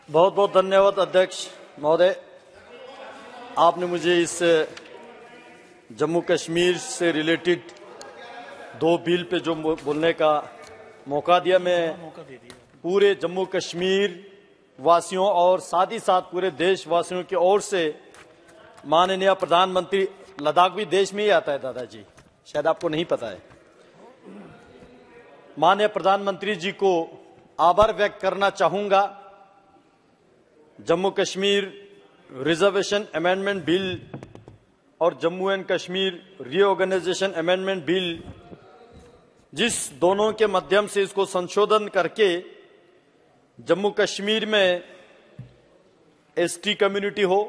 बहुत बहुत धन्यवाद अध्यक्ष महोदय। आपने मुझे इस जम्मू कश्मीर से रिलेटेड दो बिल पे जो बोलने का मौका दिया। मैं पूरे जम्मू कश्मीर वासियों और साथ ही साथ पूरे देशवासियों की ओर से माननीय प्रधानमंत्री, लद्दाख भी देश में ही आता है दादाजी, शायद आपको नहीं पता है, माननीय प्रधानमंत्री जी को आभार व्यक्त करना चाहूंगा। Jammu Kashmir reservation amendment bill और Jammu and Kashmir reorganisation amendment bill, जिस दोनों के माध्यम से इसको संशोधन करके जम्मू कश्मीर में एसटी कम्युनिटी हो,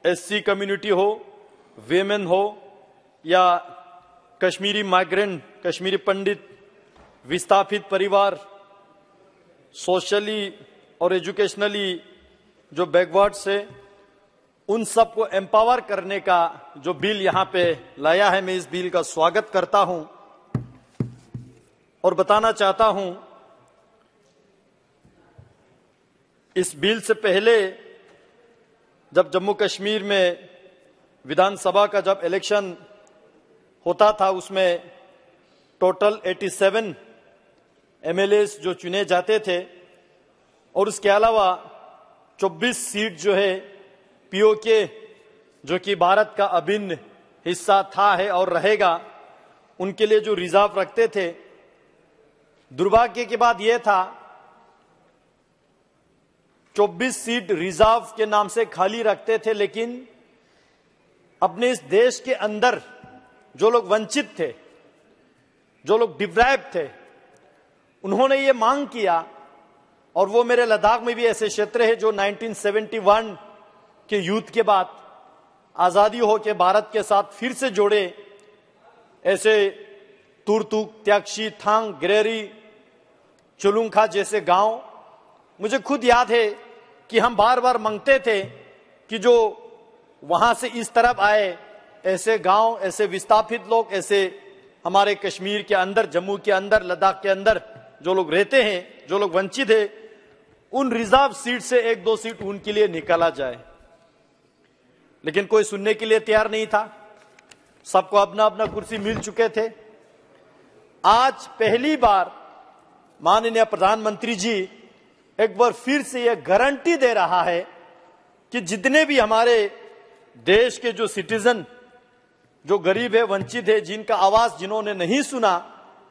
एससी कम्युनिटी हो, वेमेन हो या कश्मीरी माइग्रेंट, कश्मीरी पंडित, विस्थापित परिवार, सोशली और एजुकेशनली जो बैकवर्ड्स है, उन सबको एम्पावर करने का जो बिल यहां पे लाया है, मैं इस बिल का स्वागत करता हूं और बताना चाहता हूं इस बिल से पहले जब जम्मू कश्मीर में विधानसभा का जब इलेक्शन होता था, उसमें टोटल 87 एमएलएस जो चुने जाते थे और उसके अलावा 24 सीट जो है पीओके, जो कि भारत का अभिन्न हिस्सा था है और रहेगा, उनके लिए जो रिजर्व रखते थे। दुर्भाग्य की बात यह था 24 सीट रिजर्व के नाम से खाली रखते थे, लेकिन अपने इस देश के अंदर जो लोग वंचित थे, जो लोग डिप्राइव्ड थे, उन्होंने ये मांग किया। और वो मेरे लद्दाख में भी ऐसे क्षेत्र है जो 1971 के युद्ध के बाद आजादी हो के भारत के साथ फिर से जोड़े, ऐसे तुरतुक, त्यागशी, थांग, ग्रेरी, चुलुंखा जैसे गांव मुझे खुद याद है कि हम बार बार मांगते थे कि जो वहां से इस तरफ आए, ऐसे गांव, ऐसे विस्थापित लोग, ऐसे हमारे कश्मीर के अंदर, जम्मू के अंदर, लद्दाख के अंदर जो लोग रहते हैं, जो लोग वंचित है, उन रिजर्व सीट से 1-2 सीट उनके लिए निकाला जाए। लेकिन कोई सुनने के लिए तैयार नहीं था, सबको अपना अपना कुर्सी मिल चुके थे। आज पहली बार माननीय प्रधानमंत्री जी एक बार फिर से यह गारंटी दे रहा है कि जितने भी हमारे देश के जो सिटीजन, जो गरीब है, वंचित है, जिनका आवाज जिन्होंने नहीं सुना,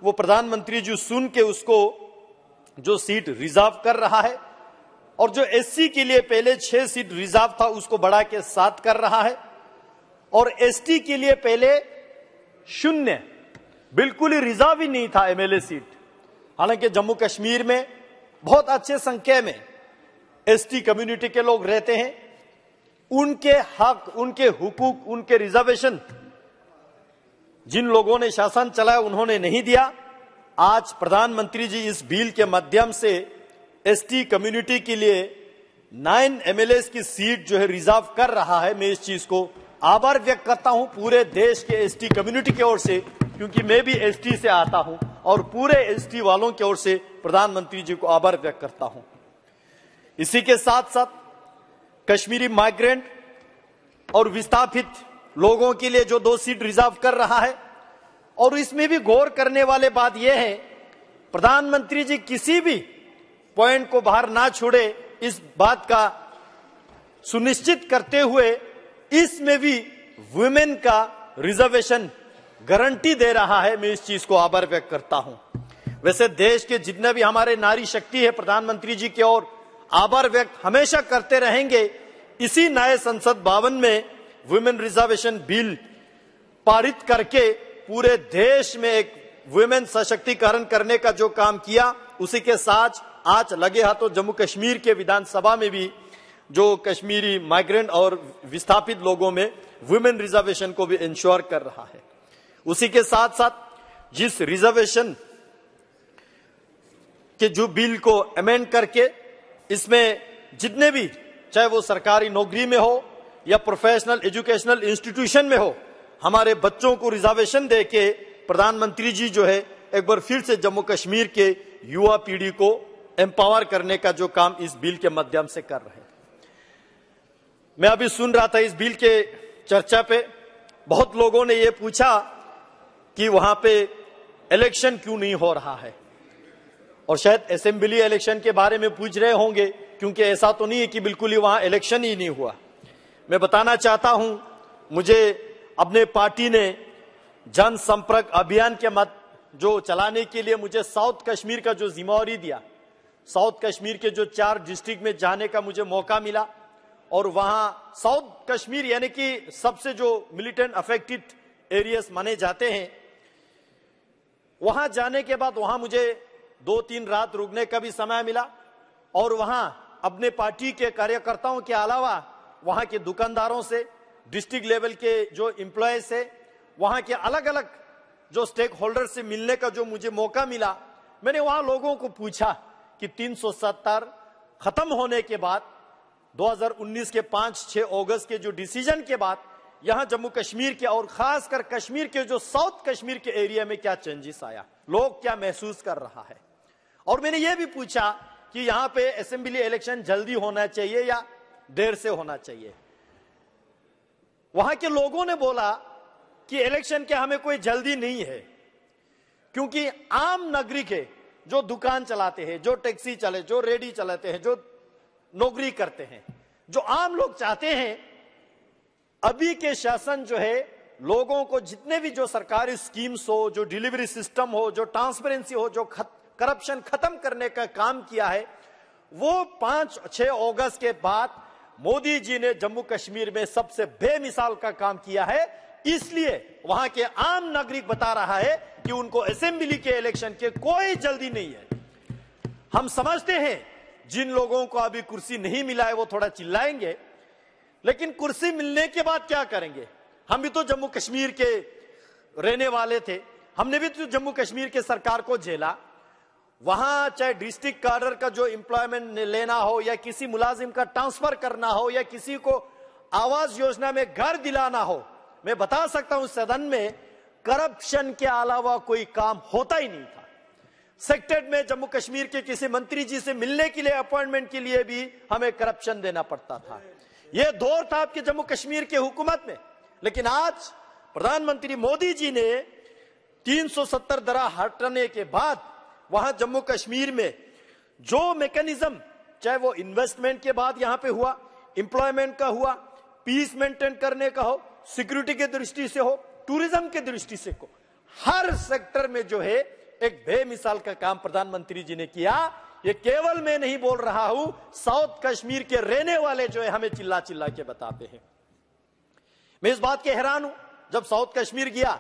वो प्रधानमंत्री जी सुन के उसको जो सीट रिजर्व कर रहा है। और जो एससी के लिए पहले 6 सीट रिजर्व था, उसको बढ़ा के 7 कर रहा है। और एसटी के लिए पहले 0, बिल्कुल ही रिजर्व ही नहीं था एमएलए सीट। हालांकि जम्मू कश्मीर में बहुत अच्छे संख्या में एसटी कम्युनिटी के लोग रहते हैं, उनके हक, उनके हुकूक, उनके रिजर्वेशन जिन लोगों ने शासन चलाया उन्होंने नहीं दिया। आज प्रधानमंत्री जी इस बिल के माध्यम से एसटी कम्युनिटी के लिए 9 एमएलएस की सीट जो है रिजर्व कर रहा है। मैं इस चीज को आभार व्यक्त करता हूं पूरे देश के एसटी कम्युनिटी की ओर से, क्योंकि मैं भी एसटी से आता हूं और पूरे एसटी वालों की ओर से प्रधानमंत्री जी को आभार व्यक्त करता हूं। इसी के साथ साथ कश्मीरी माइग्रेंट और विस्थापित लोगों के लिए जो 2 सीट रिजर्व कर रहा है। और इसमें भी गौर करने वाली बात यह है, प्रधानमंत्री जी किसी भी पॉइंट को बाहर ना छोड़े, इस बात का सुनिश्चित करते हुए इसमें भी वुमेन का रिजर्वेशन गारंटी दे रहा है। मैं इस चीज को आभार व्यक्त करता हूं। वैसे देश के जितने भी हमारे नारी शक्ति है, प्रधानमंत्री जी की ओर आभार व्यक्त हमेशा करते रहेंगे। इसी नए संसद भवन में वुमेन रिजर्वेशन बिल पारित करके पूरे देश में एक वुमेन सशक्तिकरण करने का जो काम किया, उसी के साथ आज लगे हाथों जम्मू कश्मीर के विधानसभा में भी जो कश्मीरी माइग्रेंट और विस्थापित लोगों में वुमेन रिजर्वेशन को भी इंश्योर कर रहा है। उसी के साथ साथ जिस रिजर्वेशन के जो बिल को अमेंड करके इसमें जितने भी, चाहे वो सरकारी नौकरी में हो या प्रोफेशनल एजुकेशनल इंस्टीट्यूशन में हो, हमारे बच्चों को रिजर्वेशन देके प्रधानमंत्री जी जो है एक बार फिर से जम्मू कश्मीर के युवा पीढ़ी को एम्पावर करने का जो काम इस बिल के माध्यम से कर रहे हैं। मैं अभी सुन रहा था इस बिल के चर्चा पे, बहुत लोगों ने ये पूछा कि वहां पे इलेक्शन क्यों नहीं हो रहा है, और शायद असेंबली इलेक्शन के बारे में पूछ रहे होंगे, क्योंकि ऐसा तो नहीं है कि बिल्कुल ही वहां इलेक्शन ही नहीं हुआ। मैं बताना चाहता हूं, मुझे अपने पार्टी ने जनसंपर्क अभियान के मत जो चलाने के लिए मुझे साउथ कश्मीर का जो जिम्मेवारी दिया, साउथ कश्मीर के जो 4 डिस्ट्रिक्ट में जाने का मुझे मौका मिला, और वहां साउथ कश्मीर यानी कि सबसे जो मिलिटेंट अफेक्टेड एरियाज माने जाते हैं, वहां जाने के बाद वहां मुझे 2-3 रात रुकने का भी समय मिला, और वहां अपने पार्टी के कार्यकर्ताओं के अलावा वहां के दुकानदारों से, डिस्ट्रिक्ट लेवल के जो एम्प्लॉय से, वहां के अलग अलग जो स्टेक होल्डर से मिलने का जो मुझे मौका मिला। मैंने वहां लोगों को पूछा कि 370 खत्म होने के बाद 2019 के 5-6 अगस्त के जो डिसीजन के बाद यहां जम्मू कश्मीर के और खासकर कश्मीर के जो साउथ कश्मीर के एरिया में क्या चेंजेस आया, लोग क्या महसूस कर रहा है। और मैंने ये भी पूछा कि यहां पे असेंबली इलेक्शन जल्दी होना चाहिए या देर से होना चाहिए। वहां के लोगों ने बोला कि इलेक्शन के हमें कोई जल्दी नहीं है, क्योंकि आम नागरिक है जो दुकान चलाते हैं, जो टैक्सी चले, जो रेडी चलाते हैं, जो नौकरी करते हैं, जो आम लोग चाहते हैं अभी के शासन जो है लोगों को जितने भी जो सरकारी स्कीम्स हो, जो डिलीवरी सिस्टम हो, जो ट्रांसपेरेंसी हो, जो करप्शन खत्म करने का काम किया है, वो 5-6 अगस्त के बाद मोदी जी ने जम्मू कश्मीर में सबसे बेमिसाल का काम किया है। इसलिए वहां के आम नागरिक बता रहा है कि उनको असेंबली के इलेक्शन के कोई जल्दी नहीं है। हम समझते हैं जिन लोगों को अभी कुर्सी नहीं मिला है वो थोड़ा चिल्लाएंगे, लेकिन कुर्सी मिलने के बाद क्या करेंगे? हम भी तो जम्मू कश्मीर के रहने वाले थे, हमने भी तो जम्मू कश्मीर के सरकार को झेला। वहां चाहे डिस्ट्रिक्ट कार्डर का जो एम्प्लॉयमेंट लेना हो, या किसी मुलाजिम का ट्रांसफर करना हो, या किसी को आवास योजना में घर दिलाना हो, मैं बता सकता हूं सदन में करप्शन के अलावा कोई काम होता ही नहीं था। सेक्रेटरीट में जम्मू कश्मीर के किसी मंत्री जी से मिलने के लिए, अपॉइंटमेंट के लिए भी हमें करप्शन देना पड़ता था। यह दौर था आपके जम्मू कश्मीर के हुकूमत में। लेकिन आज प्रधानमंत्री मोदी जी ने 370 धारा हटाने के बाद वहां जम्मू कश्मीर में जो मैकेनिज्म, चाहे वो इन्वेस्टमेंट के बाद यहां पे हुआ, एम्प्लॉयमेंट का हुआ, पीस मेंटेन करने का हो, सिक्योरिटी के दृष्टि से हो, टूरिज्म के दृष्टि से हो, हर सेक्टर में जो है एक बेमिसाल का काम प्रधानमंत्री जी ने किया। ये केवल मैं नहीं बोल रहा हूं, साउथ कश्मीर के रहने वाले जो है हमें चिल्ला चिल्ला के बताते हैं। मैं इस बात के हैरान हूं, जब साउथ कश्मीर गया,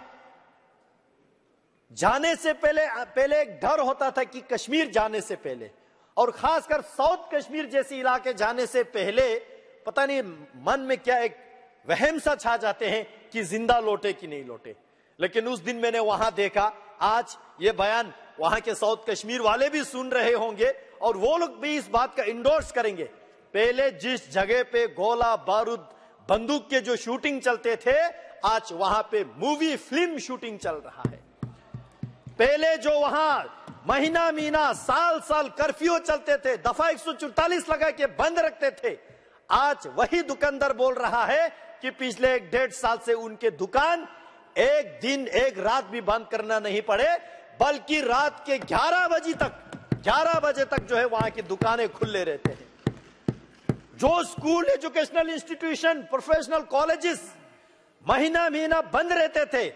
जाने से पहले एक डर होता था कि कश्मीर जाने से पहले, और खासकर साउथ कश्मीर जैसे इलाके जाने से पहले पता नहीं मन में क्या एक वहम सा छा जाते हैं कि जिंदा लौटे कि नहीं लौटे। लेकिन उस दिन मैंने वहां देखा, आज ये बयान वहां के साउथ कश्मीर वाले भी सुन रहे होंगे, और वो लोग भी इस बात का इंडोर्स करेंगे। पहले जिस जगह पे गोला बारूद बंदूक के जो शूटिंग चलते थे, आज वहां पे मूवी फिल्म शूटिंग चल रहा है। पहले जो वहां महीना साल साल कर्फ्यू चलते थे, दफा 144 लगा के बंद रखते थे, आज वही दुकानदार बोल रहा है कि पिछले 1-1.5 साल से उनके दुकान एक दिन एक रात भी बंद करना नहीं पड़े, बल्कि रात के 11 बजे तक जो है वहां की दुकानें खुले रहते हैं। जो school, educational institution, professional colleges महीना बंद रहते थे,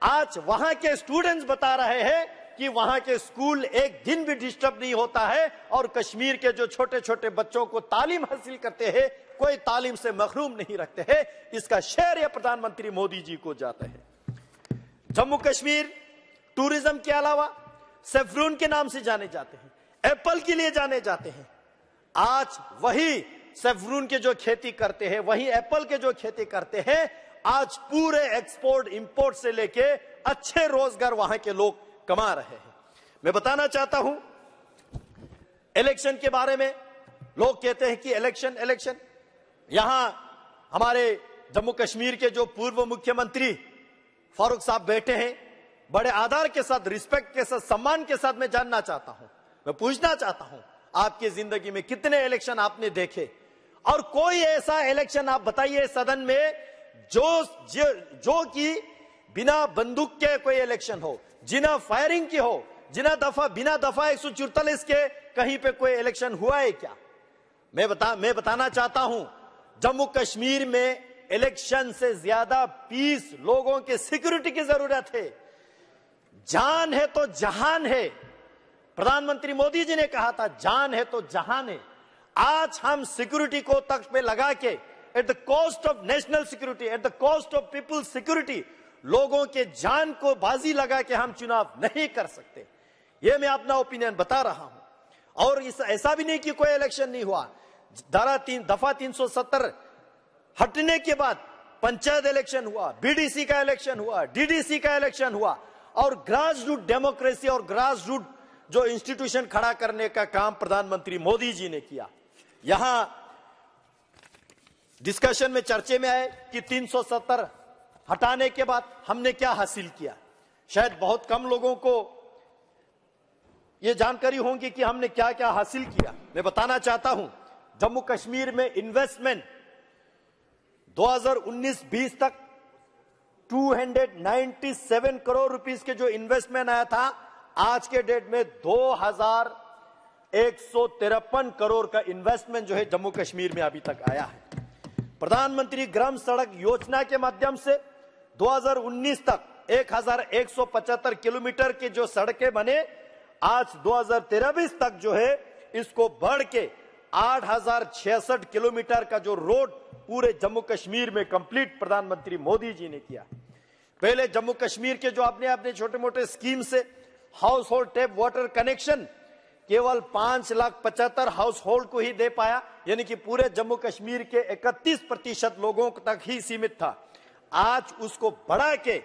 आज वहां के स्टूडेंट्स बता रहे हैं कि वहां के स्कूल एक दिन भी डिस्टर्ब नहीं होता है, और कश्मीर के जो छोटे छोटे बच्चों को तालीम हासिल करते हैं, कोई तालीम से महरूम नहीं रखते हैं। इसका श्रेय प्रधानमंत्री मोदी जी को जाता है। जम्मू कश्मीर टूरिज्म के अलावा सेफ्रून के नाम से जाने जाते हैं, एप्पल के लिए जाने जाते हैं। आज वही सेफ्रून के जो खेती करते हैं, वही एप्पल के जो खेती करते हैं, आज पूरे एक्सपोर्ट इंपोर्ट से लेके अच्छे रोजगार वहां के लोग कमा रहे हैं। मैं बताना चाहता हूं इलेक्शन के बारे में। लोग कहते हैं कि इलेक्शन। यहां हमारे जम्मू कश्मीर के जो पूर्व मुख्यमंत्री फारूक साहब बैठे हैं, बड़े आदर के साथ, रिस्पेक्ट के साथ, सम्मान के साथ मैं जानना चाहता हूं, मैं पूछना चाहता हूं, आपकी जिंदगी में कितने इलेक्शन आपने देखे? और कोई ऐसा इलेक्शन आप बताइए सदन में जो कि बिना बंदूक के कोई इलेक्शन हो, जिना फायरिंग की हो, बिना दफा 144 के कहीं पे कोई इलेक्शन हुआ है क्या? मैं बताना चाहता हूं, जम्मू कश्मीर में इलेक्शन से ज्यादा पीस, लोगों के सिक्योरिटी की जरूरत है। जान है तो जहान है। प्रधानमंत्री मोदी जी ने कहा था, जान है तो जहान है। आज हम सिक्योरिटी को तख्त पे लगा के, at the cost of national security, at the cost of people's security, लोगों के जान को बाजी लगा के हम चुनाव नहीं कर सकते। ये मैं अपना ओपिनियन बता रहा हूं। और ऐसा भी नहीं कि कोई इलेक्शन नहीं हुआ। दफा 370 हटने के बाद पंचायत इलेक्शन हुआ, बीडीसी का इलेक्शन हुआ, डीडीसी का इलेक्शन हुआ, और ग्रास रूट डेमोक्रेसी और ग्रास रूट जो इंस्टीट्यूशन खड़ा करने का काम प्रधानमंत्री मोदी जी ने किया। यहां डिस्कशन में, चर्चे में आए कि 370 हटाने के बाद हमने क्या हासिल किया। शायद बहुत कम लोगों को यह जानकारी होगी कि हमने क्या क्या हासिल किया। मैं बताना चाहता हूं, जम्मू कश्मीर में इन्वेस्टमेंट 2019-20 तक 297 करोड़ रुपीस के जो इन्वेस्टमेंट आया था, आज के डेट में 2153 करोड़ का इन्वेस्टमेंट जो है जम्मू कश्मीर में अभी तक आया है। प्रधानमंत्री ग्राम सड़क योजना के माध्यम से 2019 तक 1175 किलोमीटर के जो सड़कें बने, आज 2023 तक जो है इसको बढ़ के 8066 किलोमीटर का जो रोड पूरे जम्मू कश्मीर में कंप्लीट प्रधानमंत्री मोदी जी ने किया। पहले जम्मू कश्मीर के जो अपने छोटे मोटे स्कीम से house hold tap water connection केवल 5,75,000 हाउस होल्ड को ही दे पाया, यानी कि पूरे जम्मू कश्मीर के 31% लोगों तक ही सीमित था। आज उसको बढ़ा के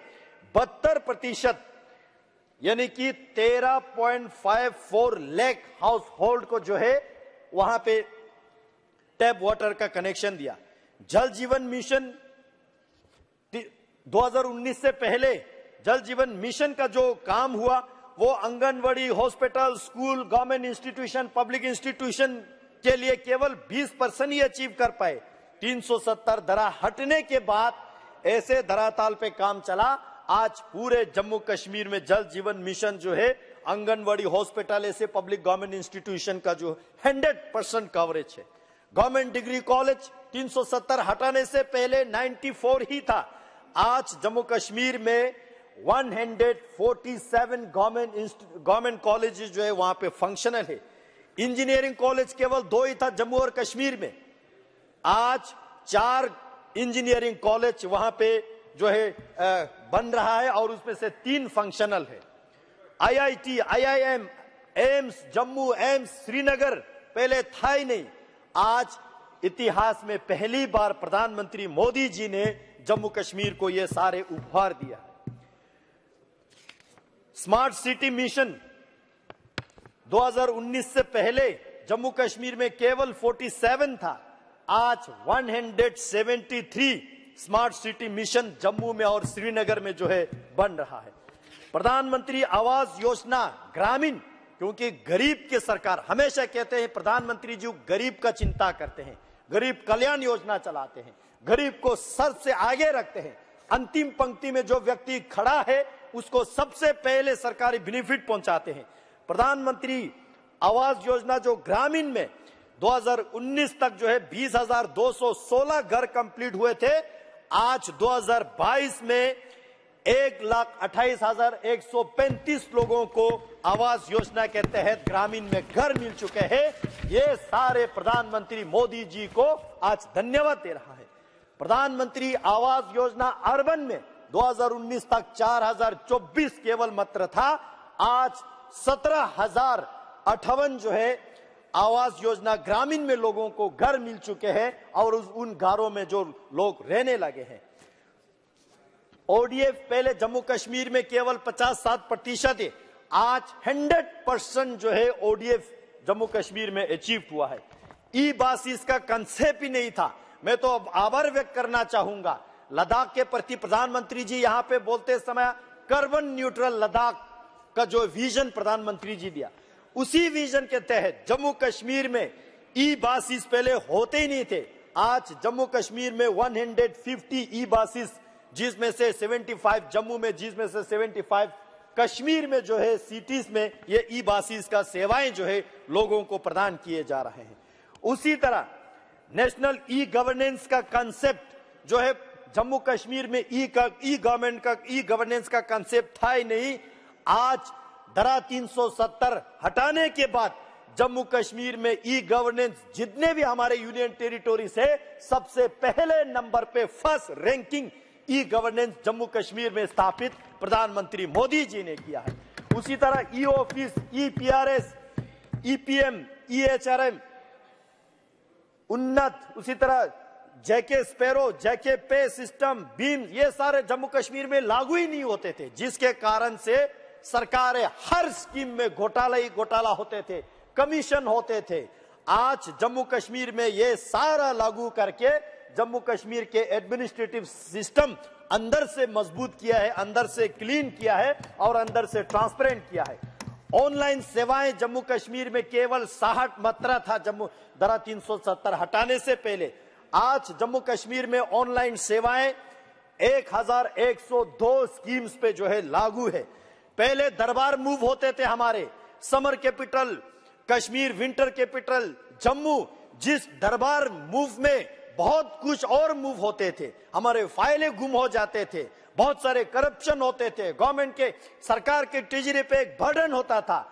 72%, यानी कि 13.54 लाख हाउस होल्ड को जो है वहां पे टैप वाटर का कनेक्शन दिया। जल जीवन मिशन 2019 से पहले जल जीवन मिशन का जो काम हुआ वो anganwadi, hospital, school, government institution, public institution के लिए केवल 20% ही अचीव कर पाए। 370 दरा हटने के बाद ऐसे धराताल पे काम चला। आज पूरे जम्मू कश्मीर में जल जीवन मिशन जो है, आंगनवाड़ी, हॉस्पिटल, ऐसे पब्लिक गवर्नमेंट इंस्टीट्यूशन का जो 100% कवरेज है। गवर्नमेंट डिग्री कॉलेज 370 हटाने से पहले 94 ही था। आज जम्मू कश्मीर में 147 गवर्नमेंट कॉलेजेस जो है वहां पे फंक्शनल है। इंजीनियरिंग कॉलेज केवल 2 ही था जम्मू और कश्मीर में, आज 4 इंजीनियरिंग कॉलेज वहां पे जो है बन रहा है और उसमें से 3 फंक्शनल है। IIT, IIM, AIIMS Jammu, AIIMS Srinagar पहले था ही नहीं। आज इतिहास में पहली बार प्रधानमंत्री मोदी जी ने जम्मू कश्मीर को ये सारे उपहार दिया। स्मार्ट सिटी मिशन 2019 से पहले जम्मू कश्मीर में केवल 47 था, आज 173 स्मार्ट सिटी मिशन जम्मू में और श्रीनगर में जो है बन रहा है। प्रधानमंत्री आवास योजना ग्रामीण, क्योंकि गरीब की सरकार, हमेशा कहते हैं प्रधानमंत्री जी गरीब का चिंता करते हैं, गरीब कल्याण योजना चलाते हैं, गरीब को सर से आगे रखते हैं। अंतिम पंक्ति में जो व्यक्ति खड़ा है उसको सबसे पहले सरकारी बेनिफिट पहुंचाते हैं। प्रधानमंत्री आवास योजना जो ग्रामीण में 2019 तक जो है 20,216 घर कंप्लीट हुए थे, आज 2022 में 1,28,135 लोगों को आवास योजना के तहत ग्रामीण में घर मिल चुके हैं। ये सारे प्रधानमंत्री मोदी जी को आज धन्यवाद दे रहा है। प्रधानमंत्री आवास योजना अर्बन में 2019 तक 4,024 केवल मात्र था, आज 17,058 जो है आवास योजना ग्रामीण में लोगों को घर मिल चुके हैं और उन घरों में जो लोग रहने लगे हैं। ODF पहले जम्मू कश्मीर में केवल 57% है, आज 100% जो है ODF जम्मू कश्मीर में अचीव हुआ है। ई-बस इसका कंसेप्ट ही नहीं था। मैं तो अब आभार व्यक्त करना चाहूंगा लद्दाख के प्रति। प्रधानमंत्री जी यहां पे बोलते समय कार्बन न्यूट्रल लद्दाख का जो विजन प्रधानमंत्री जी दिया, उसी विजन के तहत जम्मू कश्मीर में ई बसेस पहले होते ही नहीं थे। आज जम्मू कश्मीर में 150 ई बसेस, जिसमें से 75 जम्मू में, जिसमें से 75 कश्मीर में जो है सिटीज में ये ई बसेस का सेवाएं जो है लोगों को प्रदान किए जा रहे हैं। उसी तरह नेशनल ई गवर्नेंस का कंसेप्ट जो है जम्मू कश्मीर में ई गवर्नेंस का कंसेप्ट था ही नहीं। आज धारा 370 हटाने के बाद जम्मू कश्मीर में ई गवर्नेंस जितने भी हमारे यूनियन टेरिटोरीज है, सबसे पहले नंबर पे first ranking e governance Jammu Kashmir में स्थापित प्रधानमंत्री मोदी जी ने किया है। उसी तरह ई ऑफिस, ई पीआरएस, ईपीएम, ईएचआरएम उन्नत, उसी तरह जैके स्पैरो, जैके पे सिस्टम, बीम, ये सारे जम्मू कश्मीर में लागू ही नहीं होते थे, जिसके कारण से सरकारें हर स्कीम में घोटाला ही घोटाला होते थे, कमीशन होते थे। आज जम्मू कश्मीर में ये सारा लागू करके जम्मू कश्मीर के एडमिनिस्ट्रेटिव सिस्टम अंदर से मजबूत किया है, अंदर से क्लीन किया है और अंदर से ट्रांसपेरेंट किया है। ऑनलाइन सेवाएं जम्मू कश्मीर में केवल 60 मात्रा था जम्मू धारा 370 हटाने से पहले। आज जम्मू कश्मीर में ऑनलाइन सेवाएं 1102 स्कीम्स पे जो है लागू है। पहले दरबार मूव होते थे हमारे, summer capital Kashmir, winter capital Jammu, जिस दरबार मूव में बहुत कुछ और मूव होते थे, हमारे फाइलें गुम हो जाते थे, बहुत सारे करप्शन होते थे, गवर्नमेंट के सरकार के ट्रेजरी पे एक बर्डन होता था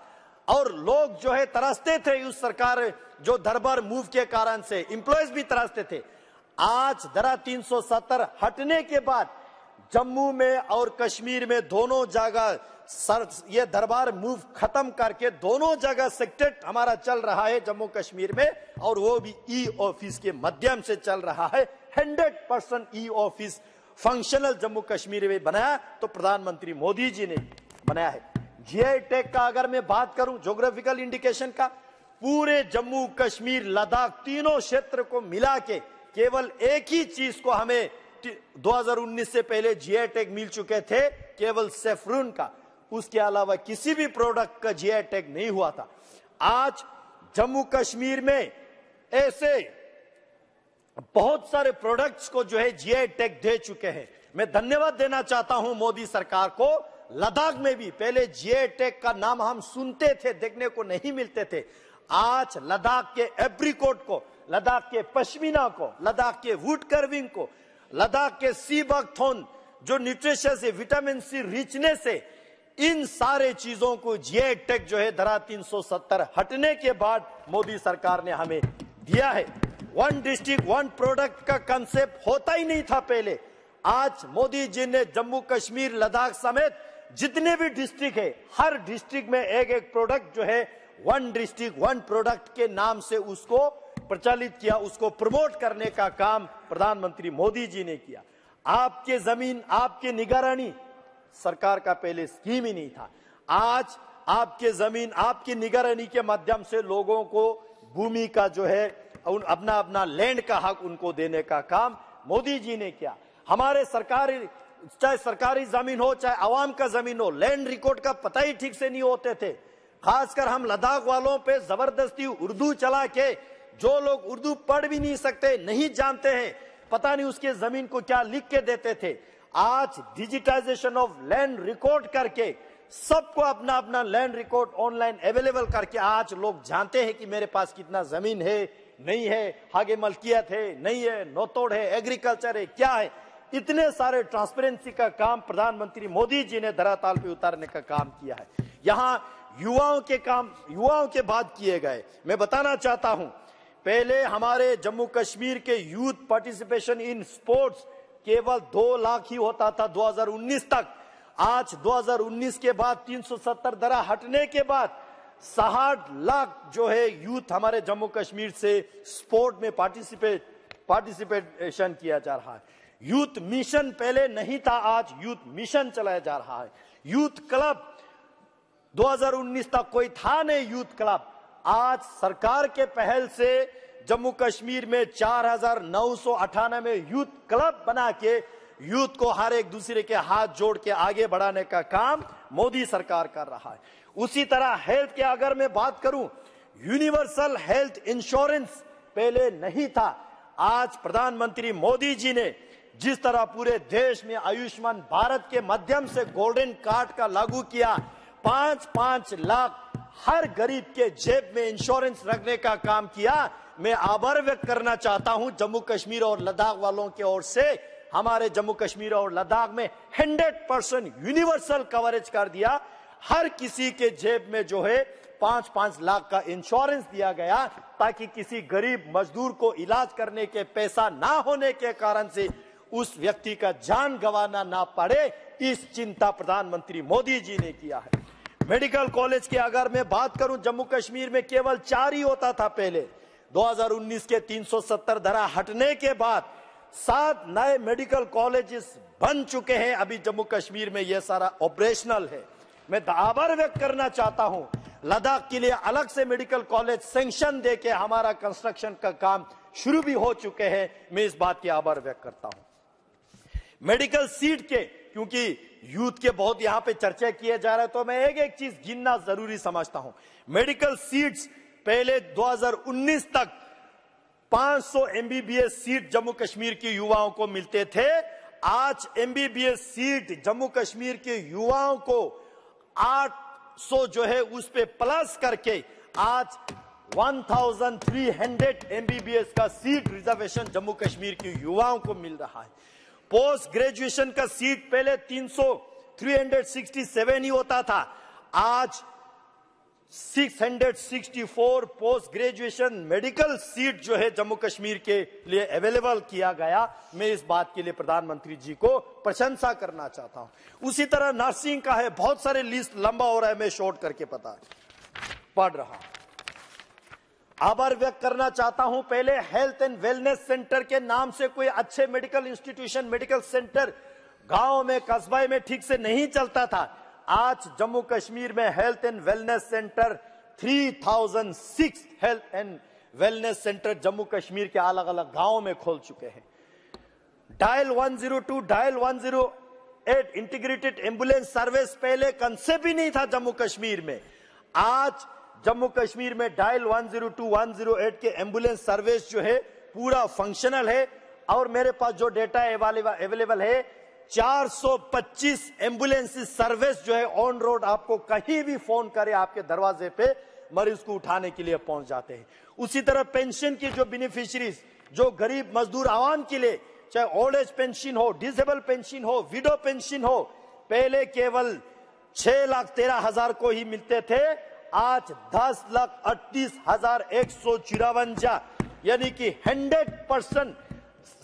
और लोग जो है तरसते थे उस सरकार जो दरबार मूव के कारण से, एम्प्लॉयज भी तरसते थे। आज धारा 370 हटने के बाद जम्मू में और कश्मीर में दोनों जगह ये दरबार मूव खत्म करके दोनों जगह सेक्टर हमारा चल रहा है जम्मू कश्मीर में, और वो भी ई ऑफिस के माध्यम से चल रहा है। 100% e office functional Jammu Kashmir में बनाया तो प्रधानमंत्री मोदी जी ने बनाया है। जीआई टैग का अगर मैं बात करूं, ज्योग्राफिकल इंडिकेशन का, पूरे जम्मू कश्मीर लद्दाख तीनों क्षेत्र को मिला के केवल एक ही चीज को हमें 2019 से पहले जीआई टैग मिल चुके थे, केवल सेफ्रून का, उसके अलावा किसी भी प्रोडक्ट का जीआई टैग नहीं हुआ था। आज जम्मू कश्मीर में ऐसे बहुत सारे प्रोडक्ट्स को जो है जीआई टैग दे चुके हैं। मैं धन्यवाद देना चाहता हूं मोदी सरकार को। लद्दाख में भी पहले जीआई टैग का नाम हम सुनते थे, देखने को नहीं मिलते थे। आज लद्दाख के एप्रिकॉट को, लद्दाख के पश्मीना को, लद्दाख के वुड कर्विंग को, लद्दाख के सी बकथॉर्न जो न्यूट्रिशियस है, विटामिन सी रिचनेस है, इन सारे चीजों को जीआई टैग जो है धारा 370 हटने के बाद मोदी सरकार ने हमें दिया है। वन डिस्ट्रिक्ट वन प्रोडक्ट का कंसेप्ट होता ही नहीं था पहले। आज मोदी जी ने जम्मू कश्मीर, लद्दाख समेत जितने भी डिस्ट्रिक्ट है, हर डिस्ट्रिक्ट में एक एक प्रोडक्ट जो है वन डिस्ट्रिक्ट वन प्रोडक्ट के नाम से उसको प्रचलित किया, उसको प्रमोट करने का काम प्रधानमंत्री मोदी जी ने किया। आपके जमीन आपके निगरानी सरकार का पहले स्कीम ही नहीं था। आज आपके जमीन आपकी निगरानी के माध्यम से लोगों को भूमि का जो है अपना अपना लैंड का हक उनको देने का काम मोदी जी ने किया। हमारे सरकारी, चाहे सरकारी जमीन हो चाहे आवाम का जमीन हो, लैंड रिकॉर्ड का पता ही ठीक से नहीं होते थे। खासकर हम लद्दाख वालों पे जबरदस्ती उर्दू चला के, जो लोग उर्दू पढ़ भी नहीं सकते, नहीं जानते हैं, पता नहीं उसके जमीन को क्या लिख के देते थे। आज डिजिटाइजेशन ऑफ लैंड रिकॉर्ड करके सबको अपना अपना लैंड रिकॉर्ड ऑनलाइन अवेलेबल करके आज लोग जानते हैं कि मेरे पास कितना जमीन है, नहीं है, आगे मलकियत है, नहीं है, नोतोड़ है, एग्रीकल्चर है, क्या है। इतने सारे ट्रांसपेरेंसी का काम प्रधानमंत्री मोदी जी ने धरातल पे उतारने का काम किया है। यहाँ युवाओं के काम, युवाओं के बात किए गए। मैं बताना चाहता हूं, पहले हमारे जम्मू कश्मीर के यूथ पार्टिसिपेशन इन स्पोर्ट्स केवल 2 लाख ही होता था 2019 तक। आज 2019 के बाद 370 धारा हटने के बाद 60 लाख जो है यूथ हमारे जम्मू कश्मीर से स्पोर्ट में पार्टिसिपेशन किया जा रहा है। यूथ मिशन पहले नहीं था, आज यूथ मिशन चलाया जा रहा है। यूथ क्लब 2019 तक कोई था नहीं यूथ क्लब। आज सरकार के पहल से जम्मू कश्मीर में 4998 यूथ क्लब बना के यूथ को हर एक दूसरे के हाथ जोड़ के आगे बढ़ाने का काम मोदी सरकार कर रहा है। उसी तरह हेल्थ के अगर मैं बात करूं, यूनिवर्सल हेल्थ इंश्योरेंस पहले नहीं था। आज प्रधानमंत्री मोदी जी ने जिस तरह पूरे देश में आयुष्मान भारत के माध्यम से गोल्डन कार्ड का लागू किया, 5-5 लाख हर गरीब के जेब में इंश्योरेंस रखने का काम किया, मैं आभार व्यक्त करना चाहता हूं जम्मू कश्मीर और लद्दाख वालों की ओर से। हमारे जम्मू कश्मीर और लद्दाख में 100% यूनिवर्सल कवरेज कर दिया। हर किसी के जेब में जो है 5-5 लाख का इंश्योरेंस दिया गया, ताकि किसी गरीब मजदूर को इलाज करने के पैसा ना होने के कारण से उस व्यक्ति का जान गंवाना ना पड़े। इस चिंता प्रधानमंत्री मोदी जी ने किया है। मेडिकल कॉलेज की अगर मैं बात करूं, जम्मू कश्मीर में केवल 4 ही होता था पहले। 2019 के 370 धारा हटने के बाद 7 नए मेडिकल कॉलेजेस बन चुके हैं। अभी जम्मू कश्मीर में यह सारा ऑपरेशनल है। मैं आभार व्यक्त करना चाहता हूं, लद्दाख के लिए अलग से मेडिकल कॉलेज सैंक्शन देके हमारा कंस्ट्रक्शन का काम शुरू भी हो चुके हैं। मैं इस बात की आभार व्यक्त करता हूं। मेडिकल सीट के, क्योंकि यूथ के बहुत यहां पे चर्चा किए जा रहे हैं, तो मैं एक चीज गिनना जरूरी समझता हूं। मेडिकल सीट्स पहले 2019 तक 500 MBBS सीट जम्मू कश्मीर के युवाओं को मिलते थे। आज MBBS सीट जम्मू कश्मीर के युवाओं को 800 जो है उस पे प्लस करके आज 1300 MBBS का सीट रिजर्वेशन जम्मू कश्मीर के युवाओं को मिल रहा है। पोस्ट ग्रेजुएशन का सीट पहले 367 ही होता था, आज 664 पोस्ट ग्रेजुएशन मेडिकल सीट जो है जम्मू कश्मीर के लिए अवेलेबल किया गया। मैं इस बात के लिए प्रधानमंत्री जी को प्रशंसा करना चाहता हूं। उसी तरह नर्सिंग का है, बहुत सारे लिस्ट लंबा हो रहा है, मैं शॉर्ट करके पढ़ रहा हूं। आभार व्यक्त करना चाहता हूं, पहले हेल्थ एंड वेलनेस सेंटर के नाम से कोई अच्छे मेडिकल इंस्टीट्यूशन, मेडिकल सेंटर गांव में, कस्बे में ठीक से नहीं चलता था। आज जम्मू कश्मीर में health and wellness centre 3006 health and wellness centre Jammu Kashmir के अलग अलग गांवों में खोल चुके हैं। Dial 102, dial 108 integrated ambulance service पहले कंसेप्ट ही नहीं था जम्मू कश्मीर में। आज जम्मू कश्मीर में डायल 102, 108 के एम्बुलेंस सर्विस जो है पूरा फंक्शनल है। और मेरे पास जो डेटा अवेलेबल है, 425 एम्बुलेंस सर्विस जो है ऑन रोड, आपको कहीं भी फोन करे आपके दरवाजे पे मरीज को उठाने के लिए पहुंच जाते हैं। उसी तरह पेंशन की जो बेनिफिशियरीज, जो गरीब मजदूर आवाम के लिए, चाहे ओल्ड एज पेंशन हो, डिसेबल पेंशन हो, विडो पेंशन हो, पहले केवल 6,13,000 को ही मिलते थे, आज 10,38,154, यानी कि 100%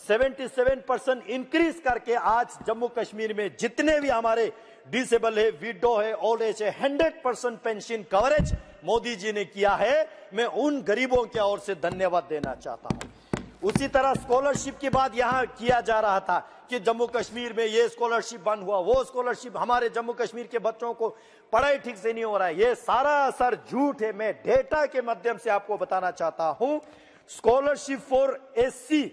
77% इंक्रीज करके आज जम्मू कश्मीर में जितने भी हमारे डिसेबल है, विडो है, ओल्ड एज है, 100% पेंशन कवरेज मोदी जी ने किया है। मैं उन गरीबों की ओर से धन्यवाद देना चाहता हूं। उसी तरह स्कॉलरशिप की बात यहां किया जा रहा था कि जम्मू कश्मीर में ये स्कॉलरशिप बंद हुआ, वो स्कॉलरशिप, हमारे जम्मू कश्मीर के बच्चों को पढ़ाई ठीक से नहीं हो रहा है। ये सारा असर झूठ है। मैं डेटा के माध्यम से आपको बताना चाहता हूं। स्कॉलरशिप फॉर SC,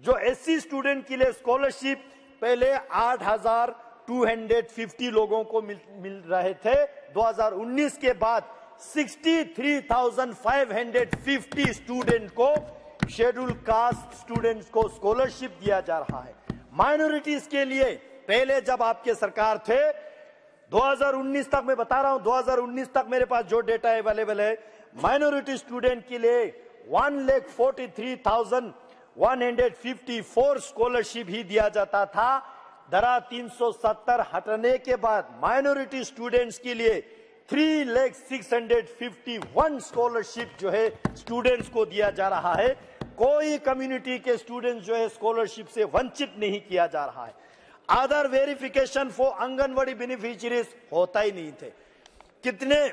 जो SC स्टूडेंट के लिए स्कॉलरशिप पहले 8,250 लोगों को मिल रहे थे। 2019 के बाद 63,550 स्टूडेंट को, शेड्यूल कास्ट स्टूडेंट्स को स्कॉलरशिप दिया जा रहा है। माइनॉरिटीज के लिए पहले जब आपके सरकार थे, 2019 तक, मैं बता रहा हूं 2019 तक मेरे पास जो डेटा अवेलेबल है, माइनॉरिटी स्टूडेंट के लिए 1,43,154 स्कॉलरशिप ही दिया जाता था। धारा 370 हटने के बाद माइनॉरिटी स्टूडेंट्स के लिए 3,06,51 स्कॉलरशिप जो है स्टूडेंट्स को दिया जा रहा है। कोई कम्युनिटी के स्टूडेंट्स जो है स्कॉलरशिप से वंचित नहीं किया जा रहा है। आधार वेरिफिकेशन फॉर आंगनवाड़ी बेनिफिशियरीज होता ही नहीं थे। कितने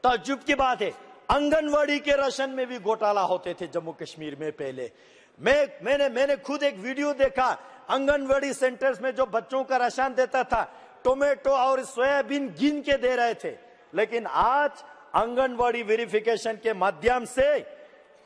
ताज्जुब की बात है, आंगनवाड़ी के राशन में भी घोटाला होते थे जम्मू कश्मीर में पहले। मैंने खुद एक वीडियो देखा, आंगनवाड़ी सेंटर्स में जो बच्चों का राशन देता था, टोमेटो और सोयाबीन गिन के दे रहे थे। लेकिन आज आंगनवाड़ी वेरिफिकेशन के माध्यम से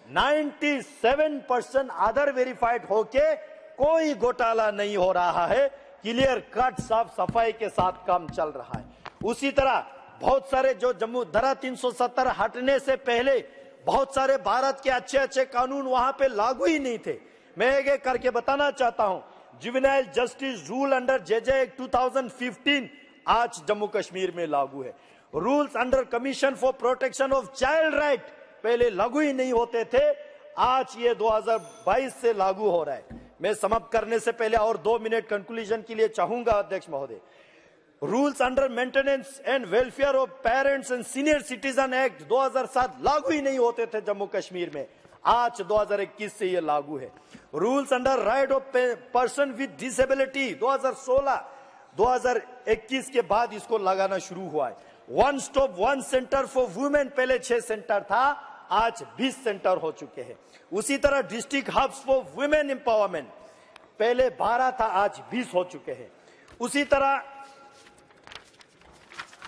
97% आधार वेरीफाइड होके कोई घोटाला नहीं हो रहा है। क्लियर कट, साफ सफाई के साथ काम चल रहा है। उसी तरह बहुत सारे जो जम्मू धारा 370 हटने से पहले बहुत सारे भारत के अच्छे अच्छे कानून वहां पे लागू ही नहीं थे। मैं एक एक करके बताना चाहता हूं। Juvenile justice rule under JJ act 2015 आज जम्मू कश्मीर में लागू है। Rules under commission for protection of child right पहले लागू ही नहीं होते थे, आज ये 2022 से लागू हो रहा है। मैं समाप्त करने से पहले और 2 मिनट कंक्लूजन के लिए चाहूंगा अध्यक्ष महोदय। Rules under maintenance and welfare of parents and senior citizen act 2007 लागू ही नहीं होते थे जम्मू कश्मीर में, आज 2021 से ये लागू है। Rules under right of person with disability 2016, 2021 के बाद इसको लगाना शुरू हुआ है। One stop one centre for women पहले 6 सेंटर था, आज 20 सेंटर हो चुके हैं। उसी तरह district hubs for women empowerment पहले 12 था, आज 20 हो चुके हैं। उसी तरह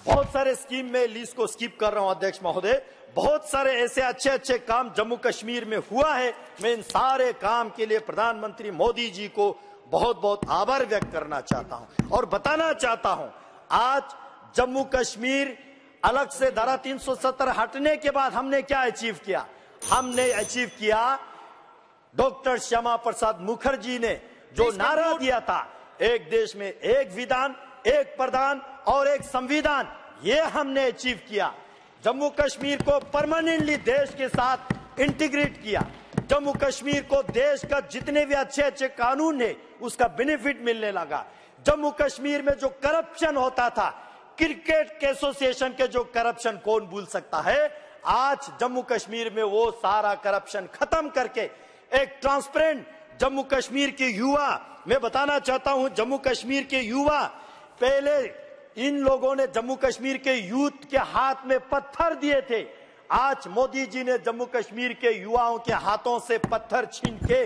बहुत सारे स्कीम में लिस्ट को स्किप कर रहा हूं अध्यक्ष महोदय, बहुत सारे ऐसे अच्छे अच्छे काम जम्मू कश्मीर में हुआ है। मैं इन सारे काम के लिए प्रधानमंत्री मोदी जी को बहुत बहुत आभार व्यक्त करना चाहता हूं और बताना चाहता हूं, आज जम्मू कश्मीर अलग से धारा 370 हटने के बाद हमने क्या अचीव किया? हमने अचीव किया, डॉक्टर श्यामा प्रसाद मुखर्जी ने जो नारा दिया था, एक देश में एक विधान, एक प्रधान और एक संविधान, ये हमने अचीव किया। जम्मू कश्मीर को परमानेंटली देश के साथ इंटीग्रेट किया। जम्मू कश्मीर को देश का जितने भी अच्छे अच्छे कानून है उसका बेनिफिट मिलने लगा। जम्मू कश्मीर में जो करप्शन होता था, क्रिकेट एसोसिएशन के जो करप्शन कौन भूल सकता है, आज जम्मू कश्मीर में वो सारा करप्शन खत्म करके एक ट्रांसपेरेंट जम्मू कश्मीर के युवा, मैं बताना चाहता हूं जम्मू कश्मीर के युवा, पहले इन लोगों ने जम्मू कश्मीर के यूथ के हाथ में पत्थर दिए थे, आज मोदी जी ने जम्मू कश्मीर के युवाओं के हाथों से पत्थर छीन के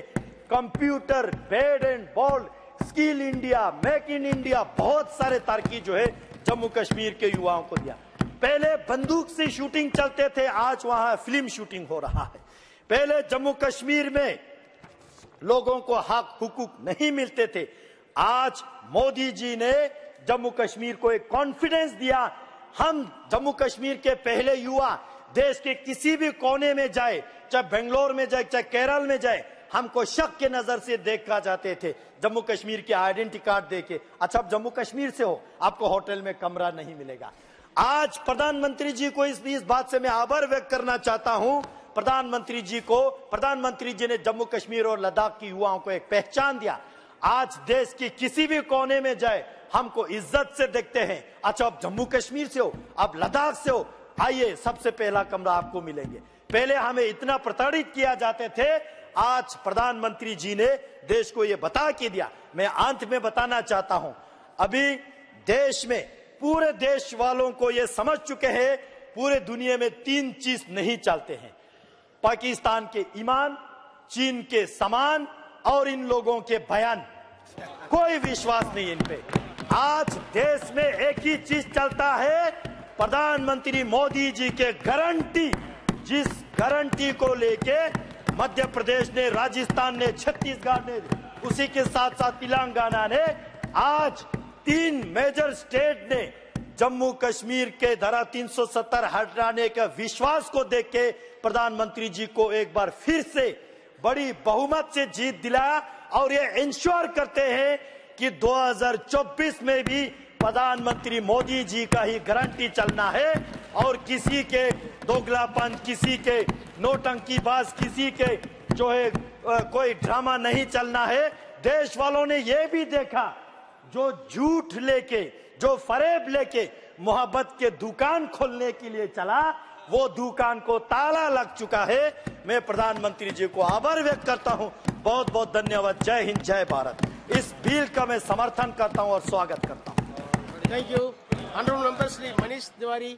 computer, bat and ball, skill India, make in India, बहुत सारे तरक्की जो है जम्मू कश्मीर के युवाओं को दिया। पहले बंदूक से शूटिंग चलते थे, आज वहां फिल्म शूटिंग हो रहा है। पहले जम्मू कश्मीर में लोगों को हक हुकूक नहीं मिलते थे, आज मोदी जी ने जम्मू कश्मीर को एक कॉन्फिडेंस दिया। हम जम्मू कश्मीर के पहले युवा देश के किसी भी कोने में जाए, चाहे बेंगलोर में जाए, चाहे केरल में जाए, हमको शक के नजर से देखा जाते थे जम्मू कश्मीर के आइडेंटिटी कार्ड देके। अच्छा, आप जम्मू कश्मीर से हो, आपको होटल में कमरा नहीं मिलेगा। आज प्रधानमंत्री जी को इस बात से मैं आभार व्यक्त करना चाहता हूं, प्रधानमंत्री जी ने जम्मू कश्मीर और लद्दाख के युवाओं को एक पहचान दिया। आज देश की किसी भी कोने में जाए हमको इज्जत से देखते हैं। अच्छा, आप जम्मू कश्मीर से हो, आप लद्दाख से हो, आइए सबसे पहला कमरा आपको मिलेंगे। पहले हमें इतना प्रताड़ित किया जाते थे, आज प्रधानमंत्री जी ने देश को यह बता के दिया। मैं अंत में बताना चाहता हूं, अभी देश में पूरे देश वालों को यह समझ चुके हैं, पूरे दुनिया में 3 चीज नहीं चलते हैं, पाकिस्तान के ईमान, चीन के सामान और इन लोगों के बयान। कोई विश्वास नहीं इन पे। आज देश में एक ही चीज चलता है, प्रधानमंत्री मोदी जी के गारंटी, जिस गारंटी को लेके मध्य प्रदेश ने, राजस्थान ने, छत्तीसगढ़ ने, उसी के साथ साथ तेलंगाना ने, आज 3 मेजर स्टेट ने जम्मू कश्मीर के धारा 370 हटाने का विश्वास को देख के प्रधानमंत्री जी को एक बार फिर से बड़ी बहुमत से जीत दिलाया और ये इंश्योर करते हैं कि 2024 में भी प्रधानमंत्री मोदी जी का ही गारंटी चलना है और किसी के दोगलापन, किसी के नौटंकीबाज, किसी के जो है कोई ड्रामा नहीं चलना है। देश वालों ने यह भी देखा, जो झूठ लेके, जो फरेब लेके मोहब्बत के दुकान खोलने के लिए चला, वो दुकान को ताला लग चुका है। मैं प्रधानमंत्री जी को आभार व्यक्त करता हूं, बहुत बहुत धन्यवाद। जय हिंद, जय भारत। इस बिल का मैं समर्थन करता हूं और स्वागत करता हूं। Thank you. Honourable member Shri Manish Tiwari.